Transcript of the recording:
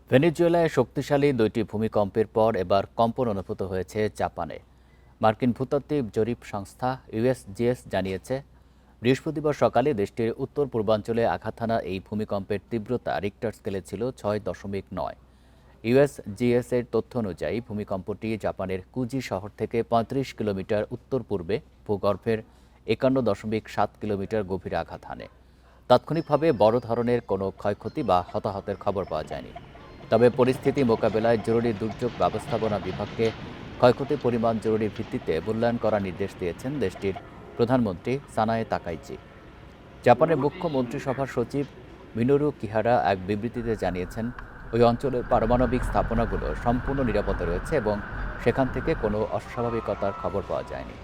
ভেনেজুয়েলায় শক্তিশালী দুইটি ভূমিকম্পের পর এবার কম্পন অনুভূত হয়েছে জাপানে। মার্কিন ভূতাত্ত্বিক জরিপ সংস্থা ইউএসজিএস জানিয়েছে, বৃহস্পতিবার সকালে দেশটির উত্তর পূর্বাঞ্চলে আঘাত হানা এই ভূমিকম্পের তীব্রতা রিক্টার স্কেলে ছিল 6.9। ইউএসজিএস এর তথ্য অনুযায়ী ভূমিকম্পটি জাপানের কুজি শহর থেকে 35 কিলোমিটার উত্তর পূর্বে ভূগর্ভের 51.7 কিলোমিটার গভীরে আঘাত হানে। তাৎক্ষণিকভাবে বড় ধরনের কোনো ক্ষয়ক্ষতি বা হতাহতের খবর পাওয়া যায়নি। তবে পরিস্থিতি মোকাবেলায় জরুরি দুর্যোগ ব্যবস্থাপনা বিভাগকে ক্ষয়ক্ষতির পরিমাণ জরুরি ভিত্তিতে মূল্যায়ন করার নির্দেশ দিয়েছেন দেশটির প্রধানমন্ত্রী সানায়ে তাকাইচি। জাপানের মুখ্য মন্ত্রিসভার সচিব মিনোরু কিহারা এক বিবৃতিতে জানিয়েছেন, ওই অঞ্চলের পারমাণবিক স্থাপনাগুলো সম্পূর্ণ নিরাপদে রয়েছে এবং সেখান থেকে কোনো অস্বাভাবিকতার খবর পাওয়া যায়নি।